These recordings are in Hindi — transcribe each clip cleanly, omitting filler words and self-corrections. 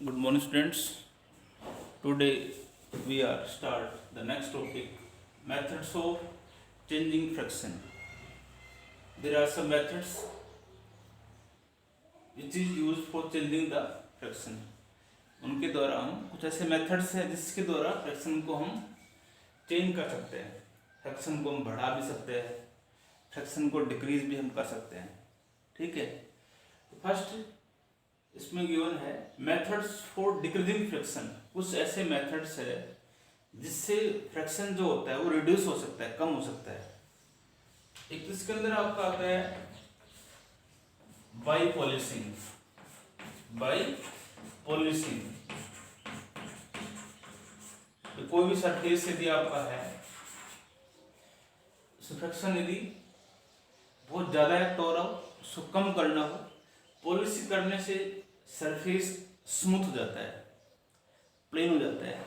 Good morning, students. Today we are start the next topic, methods of changing fraction. There are some methods which is used for changing the fraction. उनके द्वारा हम कुछ ऐसे मेथड्स हैं जिसके द्वारा फ्रैक्शन को हम चेंज कर सकते हैं। फ्रैक्शन को हम बढ़ा भी सकते हैं, फ्रैक्शन को डिक्रीज भी हम कर सकते हैं। ठीक है, तो फर्स्ट इसमें गिवन है मेथड्स फॉर डिक्रीजिंग फ्रैक्शन। कुछ ऐसे मेथड्स है जिससे फ्रैक्शन जो होता है वो रिड्यूस हो सकता है, कम हो सकता है। एक इसके अंदर आपका आता है बाई पॉलिशिंग। तो कोई भी सरफेस यदि आपका है, फ्रैक्शन यदि बहुत ज्यादा है तो उसको कम करना हो, पॉलिश करने से सरफेस स्मूथ हो जाता है, प्लेन हो जाता है,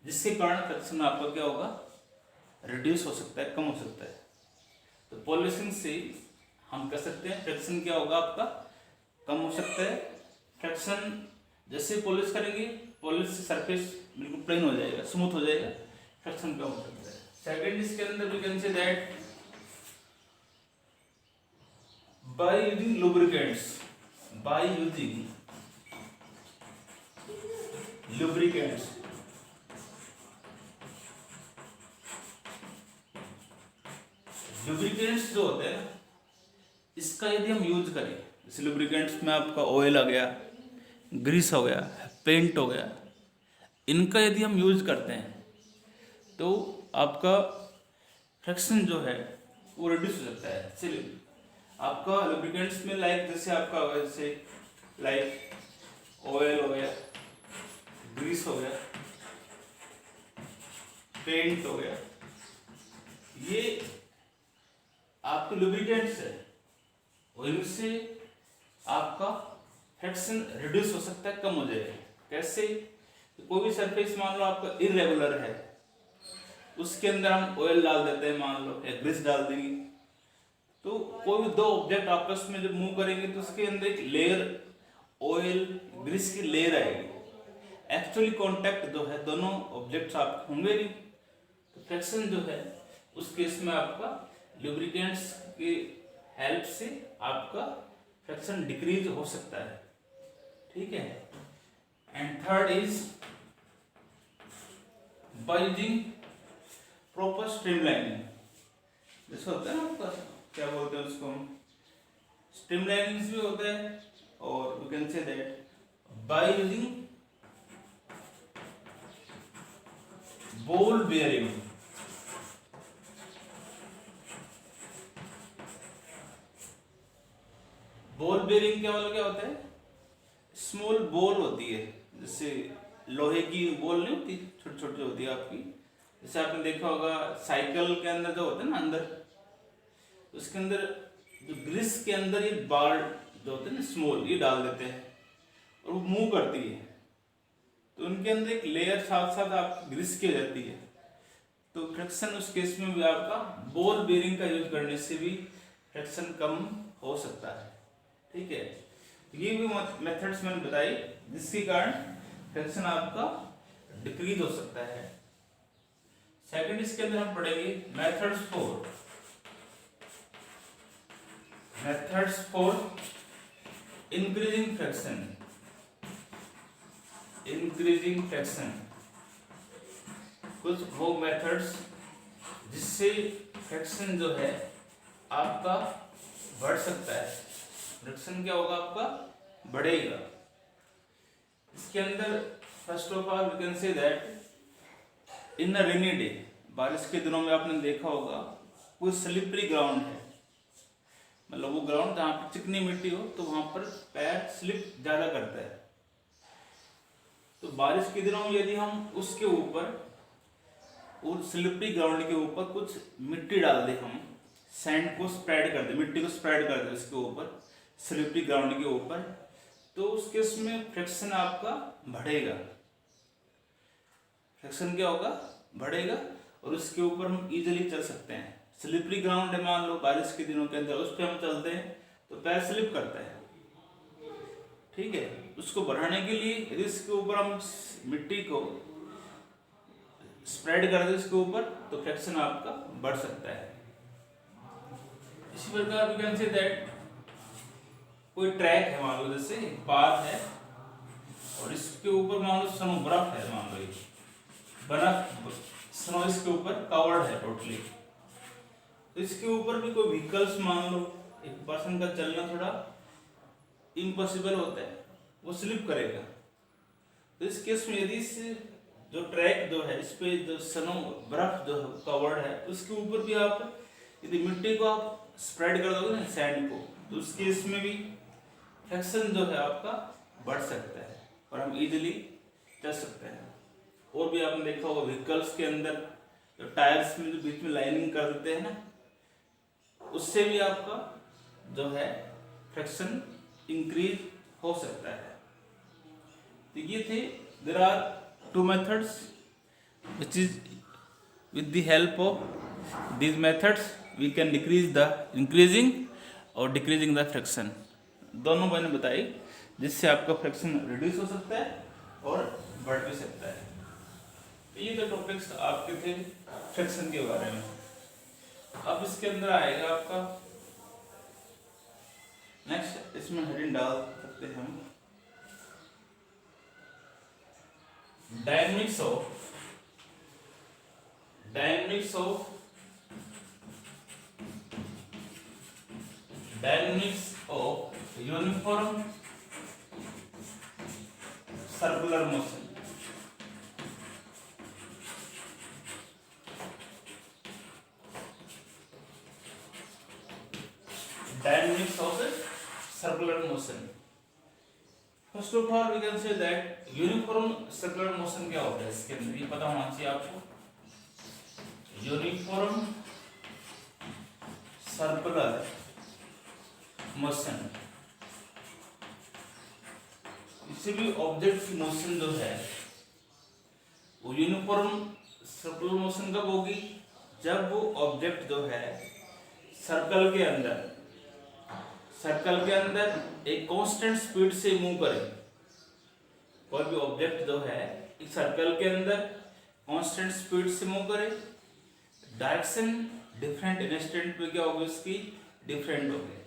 जिसके कारण फ्रैक्शन आपका क्या होगा, रिड्यूस हो सकता है, कम हो सकता है। तो पॉलिशिंग से हम कह सकते हैं फ्रैक्शन क्या होगा आपका, कम हो सकता है। फ्रैक्शन जैसे पॉलिश करेंगे, पॉलिश से सरफेस बिल्कुल प्लेन हो जाएगा, स्मूथ हो जाएगा, फ्रैक्शन कम हो सकता है। सेकेंड इसके अंदर we can say that by using lubricants, lubricants जो होते हैं इसका यदि हम यूज करें, जैसे लुब्रिकेंट्स में आपका ऑयल आ गया, ग्रीस हो गया, पेंट हो गया, इनका यदि हम यूज करते हैं तो आपका फ्रैक्शन जो है वो रिड्यूस हो सकता है। चलिए आपका लुब्रिकेंट्स में लाइक जैसे आपका जैसे लाइक ऑयल हो गया, ग्रीस हो गया, पेंट हो गया, ये आपके लुब्रिकेंट्स है और इनसे आपका फ्रैक्शन रिड्यूस हो सकता है, कम हो जाएगा। कैसे? तो कोई भी सरफेस मान लो आपका इरेगुलर है, उसके अंदर हम ऑयल डाल देते हैं, मान लो या ग्रीस डाल देंगे, तो कोई भी दो ऑब्जेक्ट आपस में जब मूव करेंगे तो उसके अंदर एक लेयर ऑयल ग्रीस की लेयर आएगी। एक्चुअली कांटेक्ट जो है दोनों ऑब्जेक्ट्स आप होंगे नहीं, तो फ्रैक्शन जो है उस केस में आपका लुब्रिकेंट्स की हेल्प से आपका फ्रैक्शन डिक्रीज हो सकता है। ठीक है। And third is by using proper streamlining. जैसे होता है ना आपका, क्या बोलते हैं उसको, स्ट्रीमलाइनिंग भी होता है, और you can say that by using ball bearing. Ball bearing क्या मतलब क्या होता है, स्मॉल बॉल होती है, जैसे लोहे की बॉल नहीं होती, छोटी छोटी होती है आपकी, जैसे आपने देखा होगा साइकिल के अंदर जो होता है ना, अंदर उसके अंदर जो ग्रीस के अंदर ये बाल जो होते हैं ना स्मॉल, ये डाल देते हैं और वो मूव करती है, तो उनके अंदर एक लेयर साथ साथ आप ग्रीस की हो जाती है। तो फ्रैक्शन उस केस में भी आपका बॉल बेयरिंग का यूज करने से भी फ्रैक्शन कम हो सकता है। ठीक है, ये भी मेथड्स मैंने बताई जिसके कारण फ्रैक्शन आपका डिक्रीज हो सकता है। सेकंड इसके अंदर हम पढ़ेंगे मेथड्स फॉर इंक्रीजिंग फ्रैक्शन। कुछ वो मेथड्स जिससे फ्रैक्शन जो है आपका बढ़ सकता है, फ्रैक्शन क्या होगा आपका, बढ़ेगा। इसके अंदर first of all we can say that in a rainy day, बारिश के दिनों में आपने देखा होगा कोई स्लिपरी ग्राउंड है, मतलब वो ग्राउंड जहाँ पर चिकनी मिट्टी हो तो वहां पर पैर स्लिप ज्यादा करता है। तो बारिश के दिनों में यदि हम उसके ऊपर, उस स्लिपरी ग्राउंड के ऊपर कुछ मिट्टी डाल दे, हम सैंड को स्प्रेड कर दे, मिट्टी को स्प्रेड कर दे उसके ऊपर, स्लिपरी ग्राउंड के ऊपर, तो उस केस में फ्रैक्शन आपका बढ़ेगा। फ्रैक्शन क्या होगा, बढ़ेगा, और उसके ऊपर हम इजीली चल सकते हैं। स्लिपरी ग्राउंड है मान लो बारिश के दिनों के अंदर, उस पर हम चलते हैं तो पैर स्लिप करता है। ठीक है। उसको बढ़ाने के लिए यदि इसके ऊपर हम मिट्टी को स्प्रेड कर दें इसके ऊपर, तो फ्रिक्शन आपका बढ़ सकता है। इसी प्रकार वी कैन से दैट कोई ट्रैक है, मान लो जैसे पाथ है, और इसके ऊपर मान लो स्नो बर्फ है, मान लो बर्फ स्नो इसके ऊपर कवर्ड है टोटली, तो इसके ऊपर भी कोई व्हीकल्स, मान लो एक पर्सन का चलना थोड़ा इम्पॉसिबल होता है, वो स्लिप करेगा। तो इस केस में यदि इस जो ट्रैक जो है इस पे जो स्नो बर्फ जो कवर्ड है, उसके ऊपर भी आप यदि मिट्टी को आप स्प्रेड कर दोगे ना सैंड को, तो उस केस में भी फ्रिक्शन जो है आपका बढ़ सकता है और हम इजीली चल सकते हैं। और भी आपने देखा होगा व्हीकल्स के अंदर जो टायर्स में जो बीच में लाइनिंग कर देते हैं ना, उससे भी आपका जो है फ्रिक्शन इंक्रीज हो सकता है। तो ये थे, there are two methods which is with the help of these methods we can decrease the increasing और decreasing the friction, दोनों मैंने बताई जिससे आपका फ्रिक्शन रिड्यूस हो सकता है और बढ़ भी सकता है। तो ये तो टॉपिक्स आपके थे फ्रिक्शन के बारे में। अब इसके अंदर आएगा आपका नेक्स्ट, इसमें हेडिंग डाल सकते हैं हम dynamics of uniform circular motion. Dynamics of the circular motion. First of all, we can say that uniform circular motion क्या होता है, इसके अंदर ये पता होना चाहिए आपको। यूनिफॉर्म सर्कुलर मोशन, किसी भी ऑब्जेक्ट की मोशन जो है वो यूनिफॉर्म सर्कुलर मोशन कब होगी, जब वो ऑब्जेक्ट जो है सर्कल के अंदर एक कांस्टेंट स्पीड से मूव करे। कोई भी ऑब्जेक्ट जो है एक सर्कल के अंदर कांस्टेंट स्पीड से मूव करे, डायरेक्शन डिफरेंट इंस्टेंट पे क्या होगी, उसकी डिफरेंट होगी,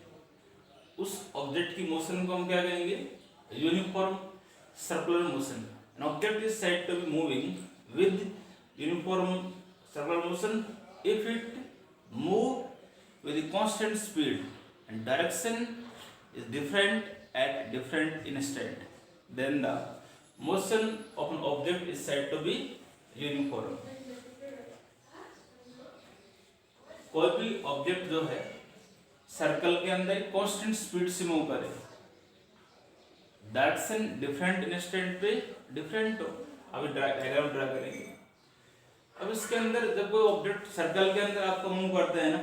उस ऑब्जेक्ट की मोशन को हम क्या कहेंगे, uniform circular motion. An object is said to be moving with uniform circular motion if it move with a constant speed and direction is different at different instant, then the motion of an object is said to be uniform. कोई भी ऑब्जेक्ट जो है सर्कल के अंदर कांस्टेंट स्पीड से मूव करे, डायरेक्शन डिफरेंट इंस्टेंट पे डिफरेंट हो। अभी डायग्राम ड्रा करेंगे। अब इसके अंदर जब कोई ऑब्जेक्ट सर्कल के अंदर आपको मूव करते हैं ना,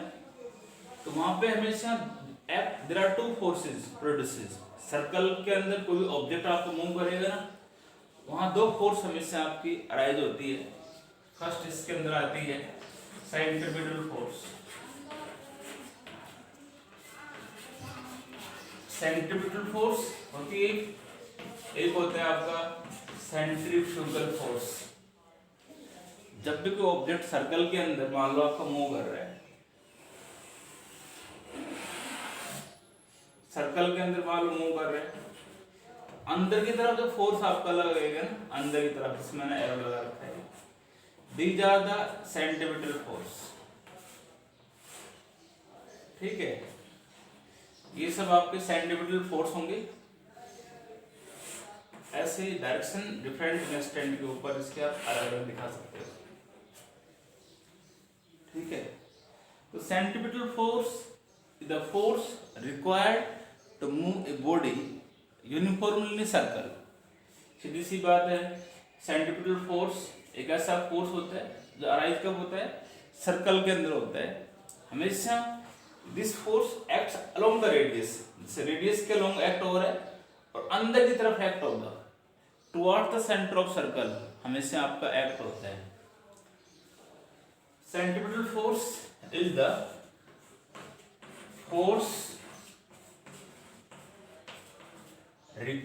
तो वहां पे हमेशा there are two forces produces. Circle के अंदर कोई भी ऑब्जेक्ट आपको मूव करेगा ना, वहां दो फोर्स हमेशा आपकी अराइज होती है। फर्स्ट इसके अंदर आती है सेंट्रीपिटल फोर्स। सेंट्रीपिटल फोर्स होती है, एक होता है आपका सेंट्रीफ्यूगल फोर्स। जब भी कोई ऑब्जेक्ट सर्कल के अंदर मान लो आपका मूव कर रहा है, सर्कल के अंदर मान लो मूव कर रहे हैं, अंदर की तरफ जो फोर्स आपका लगेगा ना, अंदर की तरफ इसमें मैंने एरो लगा रखा है, these are the centripetal force. ठीक है, ये सब आपके सेंट्रीपिटल फोर्स होंगे। ऐसे डायरेक्शन डिफरेंट इंस्टेंट के ऊपर इसके आप अलग अलग दिखा सकते हो। ठीक है, तो centripetal force is the force required to move a body uniformly in a circle। सीधी सी बात है, सेंट्रीपिटल फोर्स एक ऐसा फोर्स होता है जो अराइज कब होता है, सर्कल के अंदर होता है हमेशा। This force acts along the radius, जैसे रेडियस के अलोंग एक्ट हो रहा है और अंदर की तरफ एक्ट होगा, toward the centre of circle हमेशा आपका एक्ट होता है। Centripetal force is the force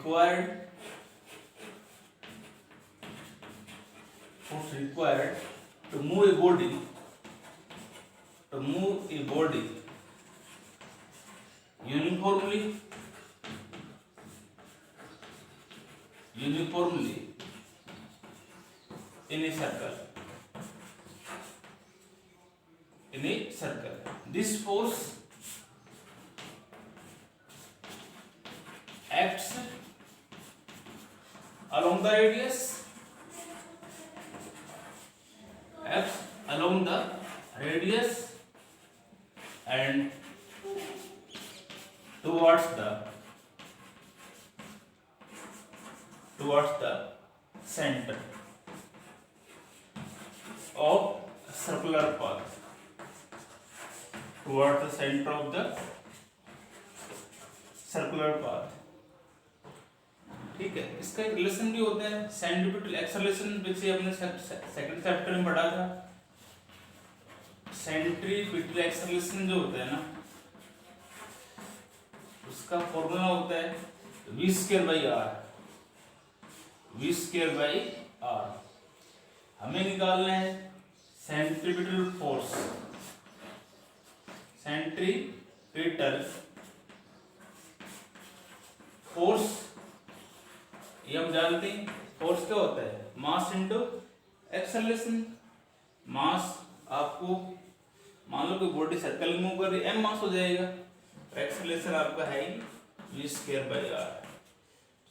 required to move a body uniformly in a circle. This force acts along the radius, and towards the center of circular path. ठीक है, इसका एक रिलेशन भी होता है सेंट्रीपिटल एक्सेलरेशन, पीछे हमने सेकंड चैप्टर में पढ़ा था। सेंट्रीपिटल एक्सेलरेशन जो होता है ना, उसका फॉर्मूला होता है v²/r। हमें निकालना है सेंट्रीपिटल फोर्स। ये हम जानते हैं, फोर्स क्या होता है, मास इनटू एक्सेलरेशन। मास आपको मान लो कोई बॉडी सर्कल में मूव कर रही है, m मास हो जाएगा, एक्सेलरेशन आपका है v²/r।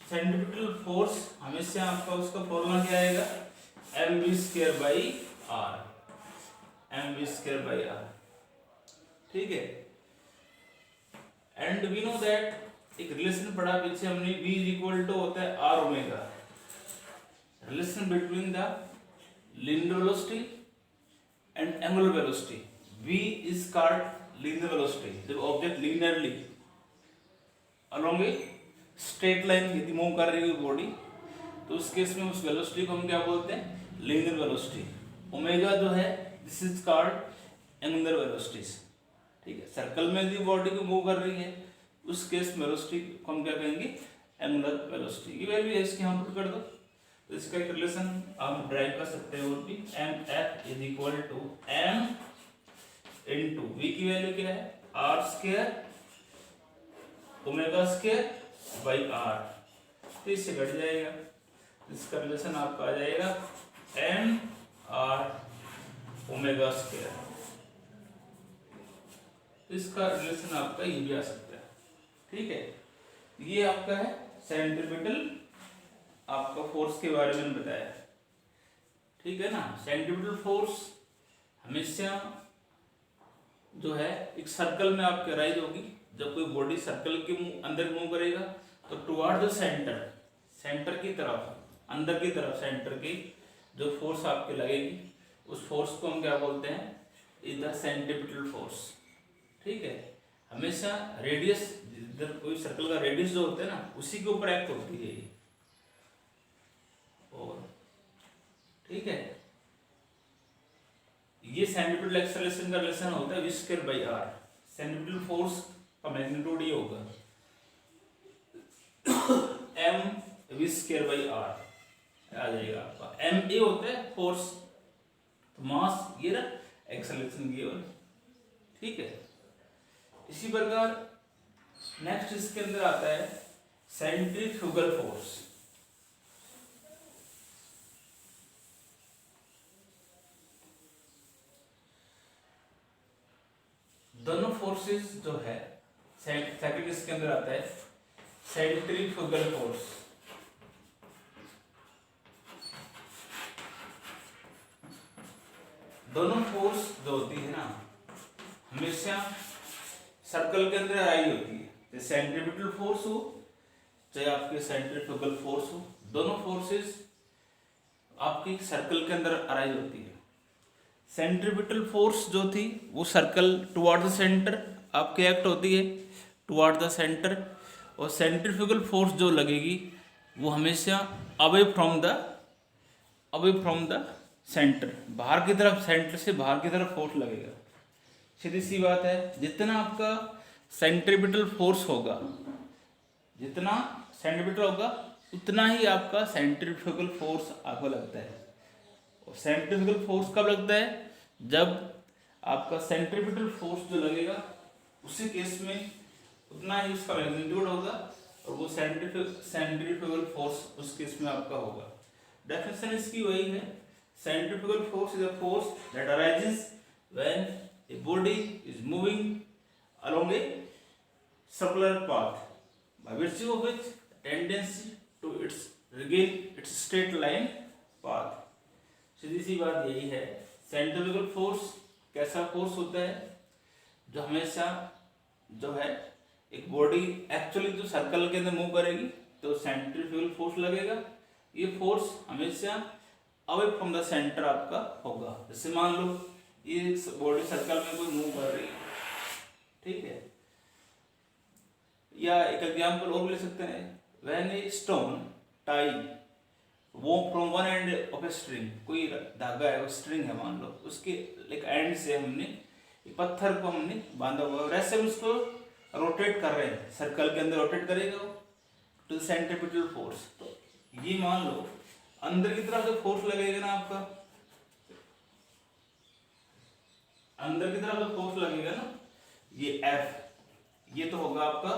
सेंट्रीपिटल फोर्स हमेशा आपका उसका फॉर्मूला क्या आएगा, mv²/r। ठीक है, एंड वी नो दैट, एक रिलेशन पढ़ा पीछे हमने, v होता है r omega, relation between the linear velocity and angular velocity. v is called linear velocity, जब object linearly along a straight line यदि मूव कर रही है बॉडी, तो उस केस में उस वेलोसिटी को हम क्या बोलते हैं, लीनियर वेलोसिटी। ओमेगा जो है, this is called angular velocity. ठीक है, सर्कल में यदि बॉडी को मूव कर रही है, उस केस में वेलोसिटी को हम क्या कहेंगे, एंगुलर वेलोसिटी। ये वैल्यू है इसकी, हम पुट कर दो, तो इसका एक रिलेशन हम ड्राइव कर सकते हैं, और भी mf is equal to m into v की वैल्यू क्या है, r² ω²/r। तो इससे घट जाएगा, इसका रिलेशन आपका आ जाएगा mr/ω²। तो इसका रिलेशन आपका ये भी आ सकता है। ठीक है, ये आपका है सेंट्रीपिटल आपका फोर्स के बारे में बताया। ठीक है ना, सेंट्रीपिटल फोर्स हमेशा जो है एक सर्कल में आपके राइज होगी। जब कोई बॉडी सर्कल के अंदर मूव करेगा, तो टुवर्ड द सेंटर की तरफ, अंदर की तरफ सेंटर की जो फोर्स आपके लगेगी, उस फोर्स को हम क्या बोलते हैं, इज द सेंट्रीपिटल फोर्स। ठीक है, हमेशा रेडियस, इधर कोई सर्कल का रेडियस जो होता है ना, उसी के ऊपर एक्ट होती है ये। और ठीक है, ये सेंट्रीपिटल एक्सेलरेशन का रिलेशन होता है v²/r। सेंट्रीपिटल फोर्स का मैग्नीट्यूड ये होगा mv²/r आ जाएगा आपका। m ए होता है फोर्स, तो मास ये रहा, एक्सेलरेशन ये वाला। ठीक है, इसी प्रकार नेक्स्ट इसके अंदर आता है सेंट्रीफ्यूगल फोर्स। दोनों फोर्सेस जो है, सेकंड इसके अंदर आता है सेंट्रीफ्यूगल फोर्स। दोनों फोर्स जो होती है ना, हमेशा सर्कल के अंदर आई होती है, चाहे सेंट्रीपिटल फोर्स हो चाहे आपके सेंट्रीफ्यूगल फोर्स हो, दोनों फोर्सेस आपकी सर्कल के अंदर अराइज होती है। सेंट्रीपिटल फोर्स जो थी वो सर्कल टुवर्ड द सेंटर आपके एक्ट होती है, टुवर्ड द सेंटर, और सेंट्रीफ्यूगल फोर्स जो लगेगी वो हमेशा अवे फ्रॉम द सेंटर, बाहर की तरफ, सेंटर से बाहर की तरफ फोर्स लगेगा। सीधी सी बात है, जितना आपका सेंट्रीपिटल फोर्स होगा, जितना सेंटीमीटर होगा उतना ही आपका सेंट्रीफ्यूगल फोर्स आपको लगता है। और सेंट्रीफ्यूगल फोर्स कब लगता है? जब आपका सेंट्रीपिटल फोर्स जो लगेगा उसी केस में उतना ही उसका मैग्नीट्यूड होगा और वो सेंट्रीफ्यूगल फोर्स उस केस में आपका होगा। डेफिनेशन इसकी वही है, centrifugal force is a force that arises when a body is moving along a circular path by virtue of which tendency to its regain its straight line path। सीधी सी बात यही है, सेंट्रीफ्यूगल फोर्स कैसा फोर्स होता है जो हमेशा जो है एक बॉडी एक्चुअली जो सर्कल के अंदर मूव करेगी तो सेंट्रीफ्यूगल फोर्स लगेगा। ये फोर्स हमेशा अवे फ्रॉम द सेंटर आपका होगा। जैसे मान लो ये बॉडी सर्कल में कोई मूव कर रही है, ठीक है, या एक एग्जांपल और ले सकते हैं, व्हेन ए स्टोन टाई वो from one end of a string, कोई धागा है, वो स्ट्रिंग है मान लो, उसके लाइक एंड से हमने पत्थर को हमने बांधा हुआ और ऐसे उसको रोटेट कर रहे हैं, सर्कल के अंदर रोटेट करेगा वो टू सेंट्रीपिटल फोर्स। तो ये मान लो अंदर की तरफ जो फोर्स लगेगा ना आपका, अंदर की तरफ जो फोर्स लगेगा ना ये F, ये तो होगा आपका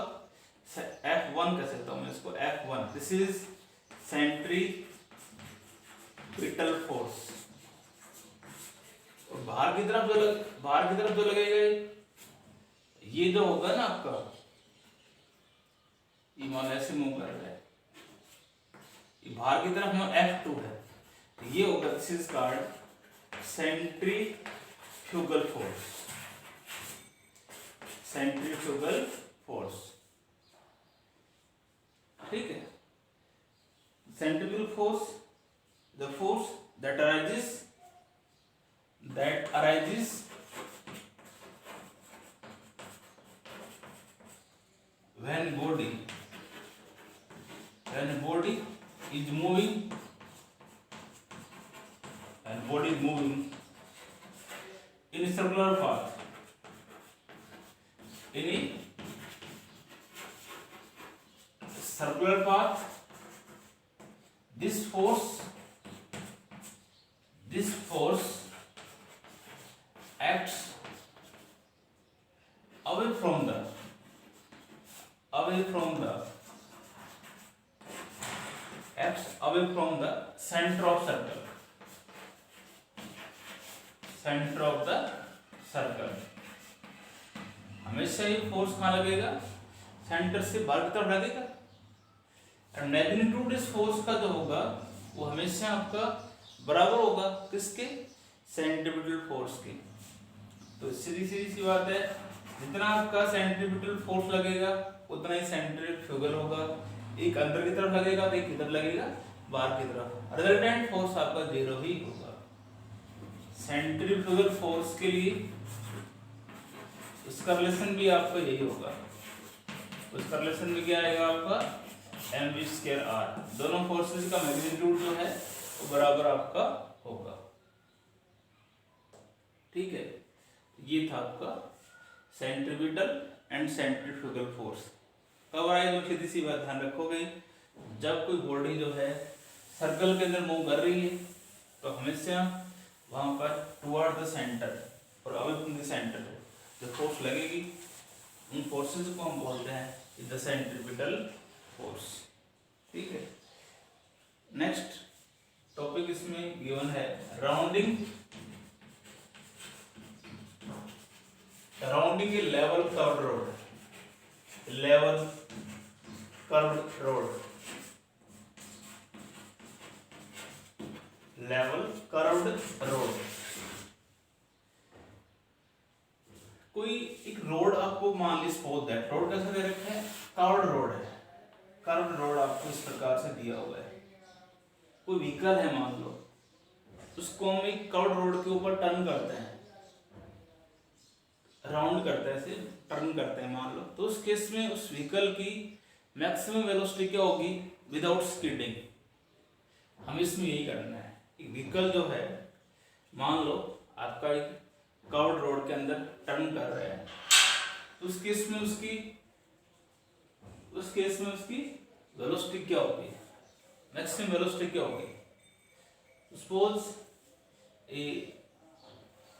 F1 कह सकता हूं मैं इसको, F1 this is centripetal force. और बाहर की तरफ जो लगेगा ये जो होगा ना आपका, ये मान ऐसे मूव कर रहा है, ये बाहर की तरफ में F2 है, तो ये होगा this is called centrifugal force. Centrifugal force, ठीक है। Centrifugal force the force that arises when body is moving in a circular path, this force acts away from the center of circle। हमेशा ये फोर्स कहाँ लगेगा? सेंटर से बाहर की तरफ लगेगा। और मैग्नीट्यूड इस फोर्स का जो होगा वो हमेशा आपका बराबर होगा किसके? सेंट्रीपिटल फोर्स के। तो सीधी सी बात है, जितना आपका सेंट्रीपिटल फोर्स लगेगा उतना ही सेंट्रीफ्यूगल होगा। एक अंदर की तरफ लगेगा तो एक इधर लगेगा बाहर की तरफ, रिजल्टेंट फोर्स आपका जीरो ही होगा। सेंट्रीफ्यूगल फोर्स के लिए उसका रिलेशन भी आपका यही होगा, उसका रिलेशन भी क्या आएगा आपका mv²r। दोनों फोर्सेस का मैग्नीट्यूड जो है वो बराबर आपका होगा, ठीक है। ये था आपका सेंट्रीपिटल एंड सेंट्रीफ्यूगल फोर्स। कब आएगा? सीधी सी बात ध्यान रखोगे, जब कोई बॉडी जो है सर्कल के अंदर मूव कर रही है तो हमेशा वहां पर टुवर्ड द सेंटर और अवे फ्रॉम द सेंटर जो फोर्स लगेगी उन फोर्सेस को हम बोलते हैं द सेंट्रीपिटल फोर्स, ठीक है। नेक्स्ट टॉपिक इसमें गिवन है राउंडिंग ए लेवल कर्व्ड रोड। कोई एक रोड आपको मान ली सपोज दैट रोड कैसा दे रखा है? कर्व्ड रोड है। कर्व्ड रोड आपको इस प्रकार से दिया हुआ है। कोई व्हीकल है मान लो, उसको हम एक कर्व्ड रोड के ऊपर टर्न करते हैं, राउंड करते हैं, ऐसे टर्न करते हैं मान लो, तो उस केस में उस व्हीकल की मैक्सिमम वेलोसिटी क्या होगी? Without skidding. हम इसमें यही करना है, एक व्हीकल जो है मान लो आपका एक कर्व्ड रोड के अंदर टर्न कर रहा है, तो उस केस में उस केस में उसकी वेलोसिटी क्या होगी, मैक्सिमम वेलोसिटी क्या होगी। सपोज ए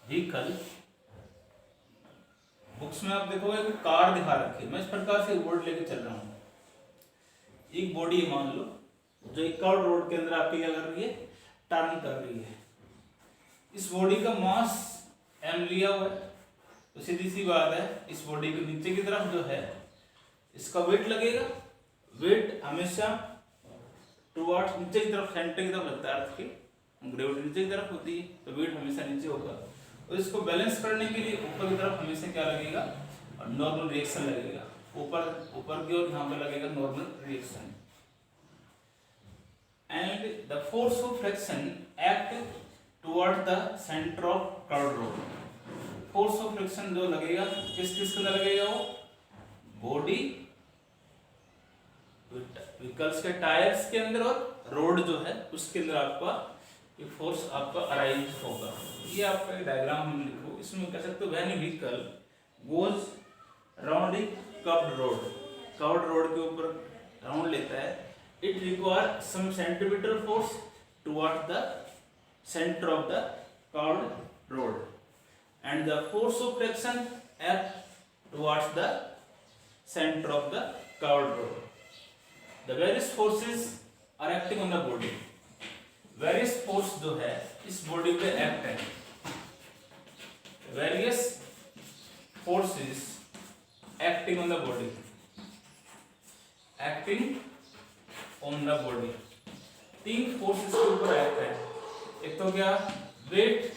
व्हीकल, बुक्स में आप देखोगे कि कार दिखा रखी है, मैं इस प्रकार से बोर्ड लेके चल रहा हूँ। एक बॉडी मान लो जो एक कर्व रोड के अंदर आपकी क्या कर रही है, टर्न कर रही है। इस बॉडी का मास m लिया हुआ है, तो सीधी सी बात है इस बॉडी के नीचे की तरफ जो है इसका वेट लगेगा। वेट हमेशा टुवर्ड्स नीचे की तरफ, सेंटर की तरफ लगता है, अर्थ की ग्रेविटी नीचे की तरफ होती है, तो वेट हमेशा नीचे होगा। और इसको बैलेंस करने के लिए ऊपर की तरफ हमेशा क्या लगेगा, नॉर्मल रिएक्शन लगेगा। ऊपर की ओर यहाँ पे लगेगा normal reaction. And the force of friction act toward the centre of curved road. Force of friction जो लगेगा किस के अंदर लगेगा, वो बॉडी, व्हीकल्स के टायर्स के अंदर और रोड जो है उसके अंदर आपका ये फोर्स आपका अराइज होगा। ये आपका डायग्राम हम लिखो, इसमें कह सकते हो when a vehicle goes round a curved road के ऊपर राउंड लेता है, it require some centimetre force toward the centre of the curved road and the force of friction act towards the center of the curved road. The various forces are acting on the body. Various force जो है इस body पे act है। Various forces acting on the body. Acting on the body. 3 forces के ऊपर act है। एक तो क्या, weight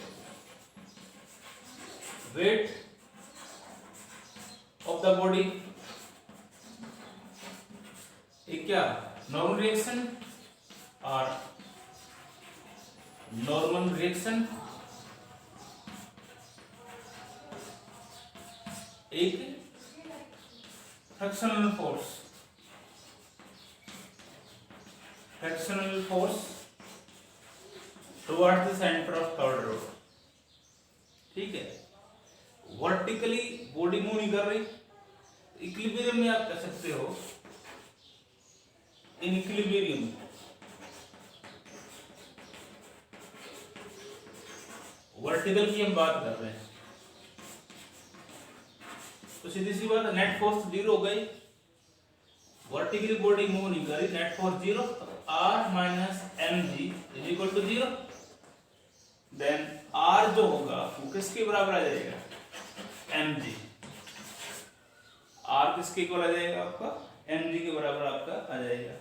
of the body, एक क्या, normal reaction और normal reaction, एक frictional force towards the center of curved road। ठीक है, वर्टिकली बॉडी मूव नहीं कर रही, इक्विलिब्रियम में आप कह सकते हो, इन इक्विलिब्रियम, वर्टिकल की हम बात कर रहे हैं, तो सीधी सी बात है नेट फोर्स 0 हो गई, वर्टिकली बॉडी मूव नहीं कर रही, net force 0, r minus mg is equal to 0। Then r जो होगा वो किसके बराबर आ जाएगा, mg। r किसके इक्वल आ जाएगा आपका, mg के बराबर आपका आ जाएगा।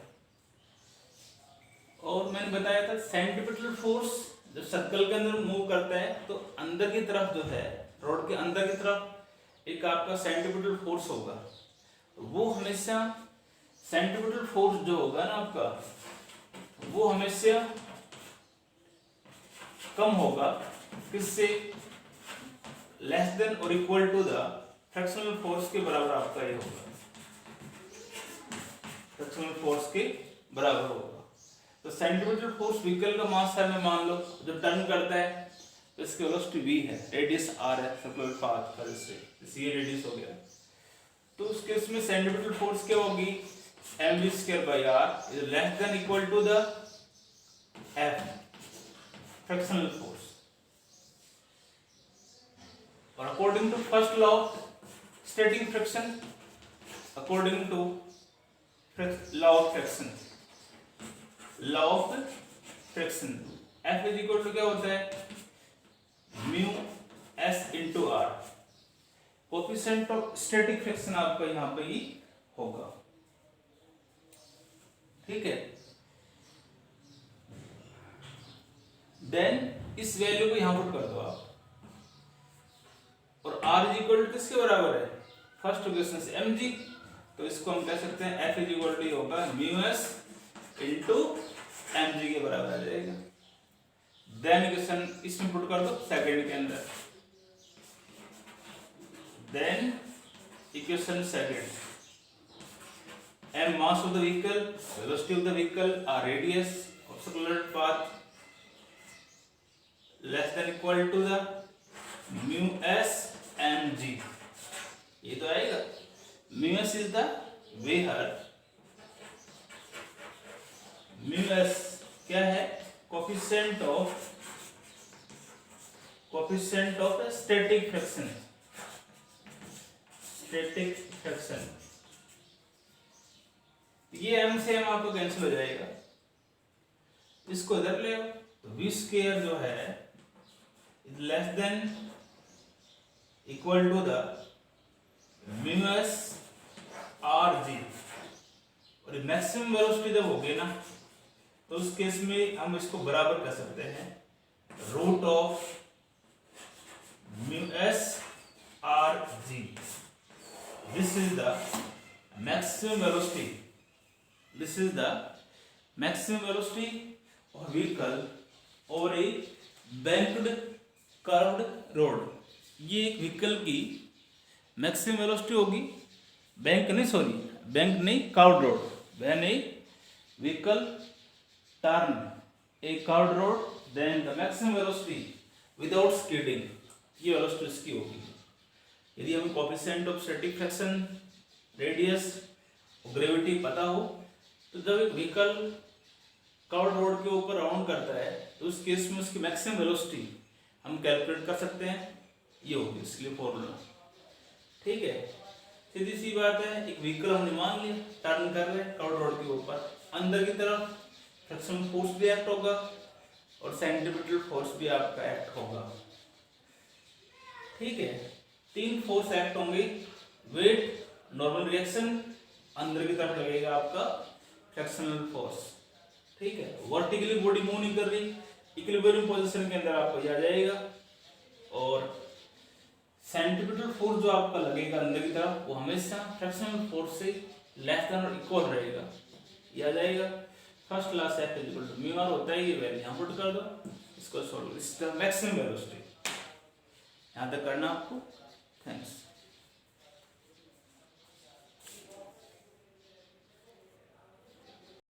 और मैंने बताया था सेंट्रीपिटल फोर्स जब सर्कल के अंदर मूव करता है तो अंदर की तरफ जो है, रोड के अंदर की तरफ एक आपका सेंट्रीपिटल फोर्स होगा, वो हमेशा सेंट्रीपिटल फोर्स जो होगा ना आपका, वो हमेशा कम होगा किससे, लेस देन और equal to the frictional force के बराबर आपका ये होगा, फ्रिक्शनल फोर्स के बराबर होगा। तो सेंटीमीटर फोर्स व्हीकल का मास है, मैं मान लो जब टर्न करता है तो इसकी वेलोसिटी v है, रेडियस r है, सर्कुलर पाथ का, इससे ये रेडियस हो गया। तो उस केस में सेंटीमीटर फोर्स क्या होगी, mv²/r is less than equal to the f, frictional force. और according to first law of static friction, according to law of friction, F is equal to क्या होता है, mu s into R. Coefficient of static friction आपका यहाँ पे ही होगा। ठीक है, देन इस वैल्यू को यहां पुट कर दो आप, और r इज इक्वल टू किसके बराबर है, फर्स्ट इक्वेशन से mg, तो इसको हम कह सकते हैं F इज इक्वल टू होगा म्यू s इंटू mg के बराबर आ जाएगा। देन इक्वेशन इसमें पुट कर दो सेकंड के अंदर, then equation second, m mass of the vehicle, velocity of the vehicle, r radius of circular path less than equal to the mu s mg। ये तो आएगा, mu s is the where mu S क्या है? कोफिशिएंट ऑफ स्टैटिक फ्रिक्शन, ये m से m आपको कैंसिल हो जाएगा, इसको इधर ले आओ तो v स्क्वायर जो है less than equal to the mu S R G, और मैक्सिमम वेलोसिटी जब होगी ना तो उस केस में हम इसको बराबर कर सकते हैं root of mu S R G. This is the maximum velocity, this is the maximum velocity of vehicle और ए बैंक्ड कर्व्ड रोड। ये एक व्हीकल की मैक्सिमम वेलोसिटी होगी, बैंक नहीं curved road, when a vehicle turn a curved road then the maximum velocity without skidding, ये वेलोसिटी इसकी होगी। यदि हमें coefficient of static friction, radius और ग्रेविटी पता हो तो जब एक व्हीकल कर्व्ड रोड के ऊपर राउंड करता है तो उस केस में उसकी मैक्सिमम वेलोसिटी हम कैलकुलेट कर सकते हैं, ये होगी इसके लिए फॉर्मूला। ठीक है, सीधी सी बात है, एक व्हीकल हमने मान लिया टर्न कर रहे हैं कर्व्ड रोड के ऊपर, अंदर की तरफ फ्रिक्शन फोर्स भी एक्ट होगा और सेंट्रीपिटल फोर्स भी आपका एक्ट होगा। ठीक है, तीन फोर्स एक्ट होंगे, वेट, नॉर्मल रिएक्शन, अंदर की तरफ लगेगा आपका फ्रिक्शनल फोर्स। ठीक है, वर्टिकली बॉडी मूव नहीं कर रही, इक्विलिब्रियम पोजीशन के अंदर आपको आ जाएगा, और सेंट्रीपिटल फोर्स जो आपका लगेगा अंदर की तरफ वो हमेशा फ्रिक्शनल फोर्स से लेस देन और इक्वल रहेगा, ये आ जाएगा। First class F equal to mu R होता है, ये वैल्यू यहाँ पुट कर दो, इसको सॉल्व, इसका मैक्सिमम वेलोसिटी यहाँ तक करना आपको। थैंक्स।